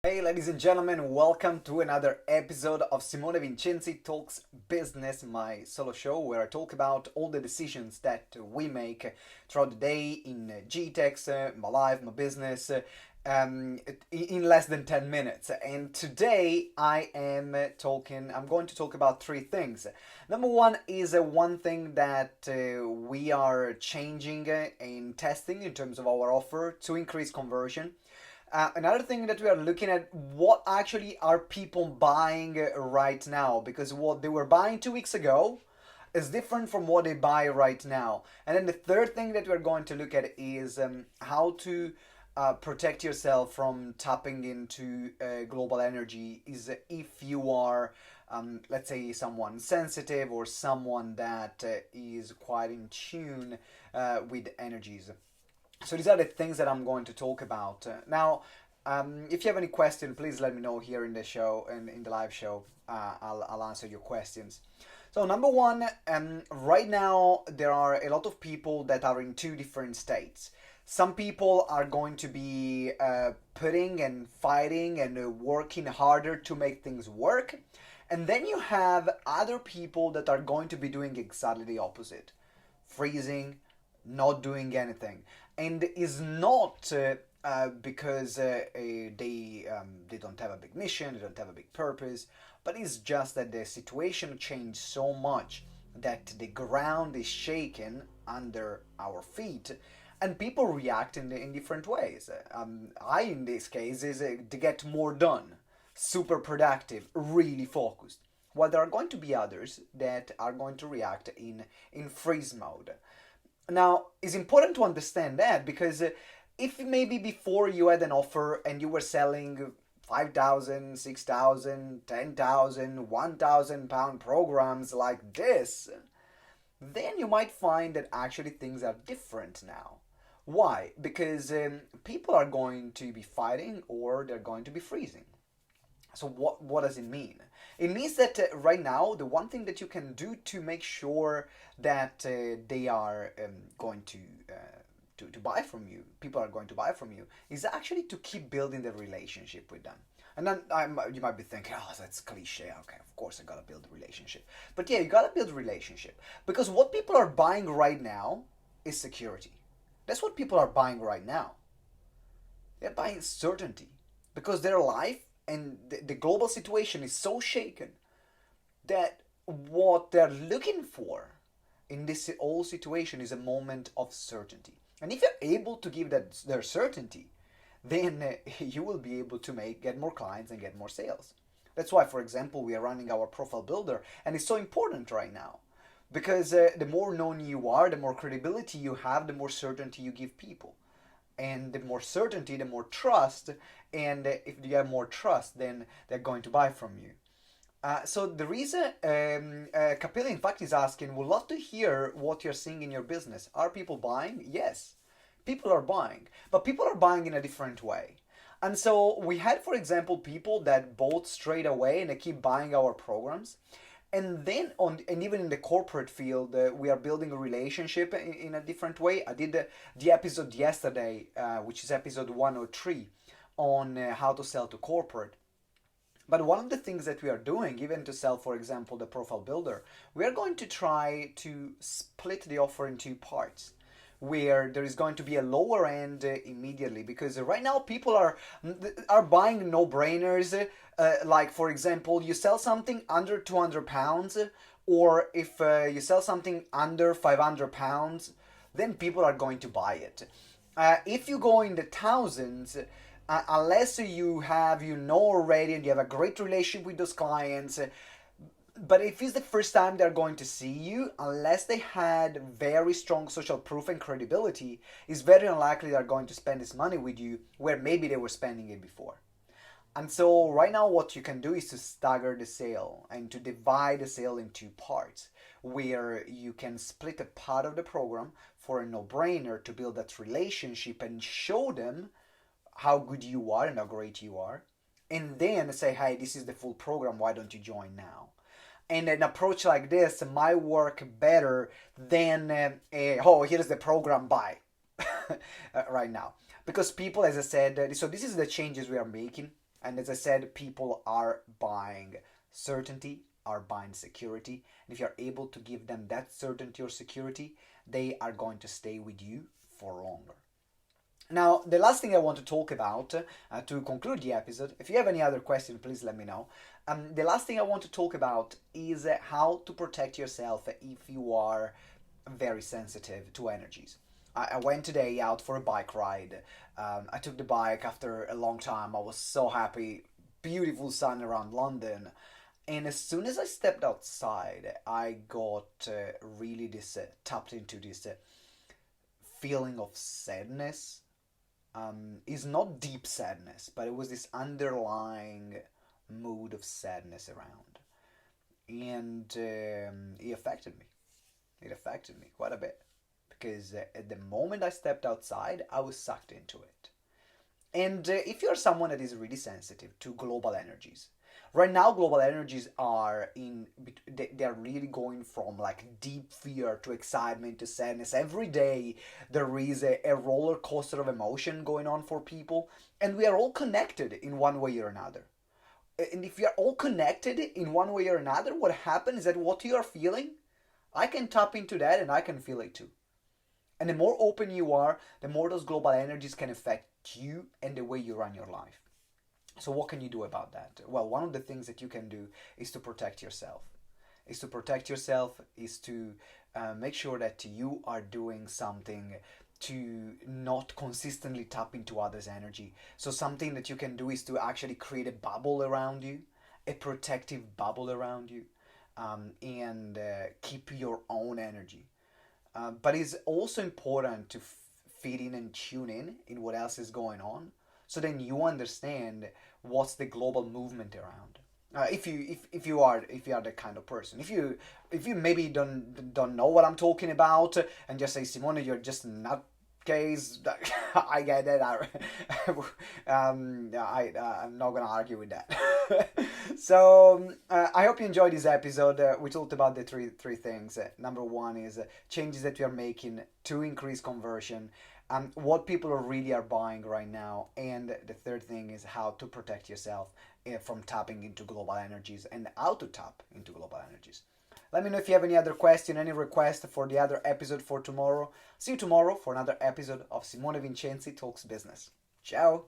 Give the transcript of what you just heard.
Hey, ladies and gentlemen, welcome to another episode of Simone Vincenzi Talks Business, my solo show where I talk about all the decisions that we make throughout the day in GTeX, my life, my business, in less than 10 minutes. And today I'm going to talk about three things. Number one is one thing that we are changing and testing in terms of our offer to increase conversion. Another thing that we are looking at, what actually are people buying right now, because what they were buying 2 weeks ago is different from what they buy right now. And then the third thing that we're going to look at is how to protect yourself from tapping into global energy, is if you are let's say someone sensitive or someone that is quite in tune with energies. So these are the things that I'm going to talk about. If you have any question, please let me know here in the show and in the live show. I'll answer your questions. So number one, right now there are a lot of people that are in two different states. Some people are going to be putting and fighting and working harder to make things work. And then you have other people that are going to be doing exactly the opposite, freezing, not doing anything, and is not because they don't have a big mission, they don't have a big purpose, but it's just that the situation changed so much that the ground is shaken under our feet, and people react in different ways. I, in this case, is to get more done, super productive, really focused. While there are going to be others that are going to react in freeze mode. Now, it's important to understand that because if maybe before you had an offer and you were selling 5,000, 6,000, 10,000, 1,000 pound programs like this, then you might find that actually things are different now. Why? Because people are going to be fighting or they're going to be freezing. So what does it mean? It means that right now the one thing that you can do to make sure that they are going to buy from you, people are going to buy from you, is actually to keep building the relationship with them. And then you might be thinking, oh, that's cliche. Okay, of course I gotta build a relationship. But yeah, you gotta build a relationship because what people are buying right now is security. That's what people are buying right now. They're buying certainty because their life and the global situation is so shaken that what they're looking for in this whole situation is a moment of certainty. And if you're able to give that their certainty, then you will be able to get more clients and get more sales. That's why, for example, we are running our profile builder, and it's so important right now because the more known you are, the more credibility you have, the more certainty you give people, and the more certainty, the more trust. And if you have more trust, then they're going to buy from you. So the reason Capilla, in fact, is asking, would love to hear what you're seeing in your business. Are people buying? Yes, people are buying, but people are buying in a different way. And so we had, for example, people that bought straight away and they keep buying our programs. And then and even in the corporate field, we are building a relationship in a different way. I did the episode yesterday, which is episode 103, on how to sell to corporate. But one of the things that we are doing, even to sell, for example, the profile builder, we are going to try to split the offer in two parts, where there is going to be a lower end immediately, because right now people are buying no-brainers. Like, for example, you sell something under 200 pounds, or if you sell something under 500 pounds, then people are going to buy it. If you go in the thousands, unless you know already and you have a great relationship with those clients, but if it's the first time they're going to see you, unless they had very strong social proof and credibility, it's very unlikely they're going to spend this money with you where maybe they were spending it before. And so right now what you can do is to stagger the sale and to divide the sale in two parts, where you can split a part of the program for a no-brainer to build that relationship and show them how good you are and how great you are, and then say, hey, this is the full program, why don't you join now? And an approach like this might work better than oh, here's the program, buy. Right now, because people, as I said, so this is the changes we are making. And as I said, people are buying certainty, are buying security. And if you're able to give them that certainty or security, they are going to stay with you for longer. Now, the last thing I want to talk about to conclude the episode, if you have any other question, please let me know. The last thing I want to talk about is how to protect yourself if you are very sensitive to energies. I went today out for a bike ride. I took the bike after a long time. I was so happy. Beautiful sun around London. And as soon as I stepped outside, I got really tapped into this feeling of sadness. Is not deep sadness, but it was this underlying mood of sadness around, and it affected me. It affected me quite a bit because at the moment I stepped outside, I was sucked into it. And if you're someone that is really sensitive to global energies, right now global energies are they're really going from like deep fear to excitement to sadness. Every day there is a roller coaster of emotion going on for people, and we are all connected in one way or another. And if we are all connected in one way or another, what happens is that what you are feeling, I can tap into that and I can feel it too. And the more open you are, the more those global energies can affect you and the way you run your life. So what can you do about that? Well, one of the things that you can do is to protect yourself. Is to make sure that you are doing something to not consistently tap into others' energy. So something that you can do is to actually create a bubble around you, a protective bubble around you, and keep your own energy. But it's also important to fit in and tune in what else is going on, so then you understand what's the global movement around. If you are the kind of person, if you maybe don't know what I'm talking about and just say, Simone, you're just not case. I get it. I'm not gonna argue with that. So I hope you enjoyed this episode. We talked about the three things. Number one is changes that we are making to increase conversion. What people really are buying right now, and the third thing is how to protect yourself from tapping into global energies and how to tap into global energies. Let me know if you have any other question, any request for the other episode for tomorrow. See you tomorrow for another episode of Simone Vincenzi Talks Business. Ciao!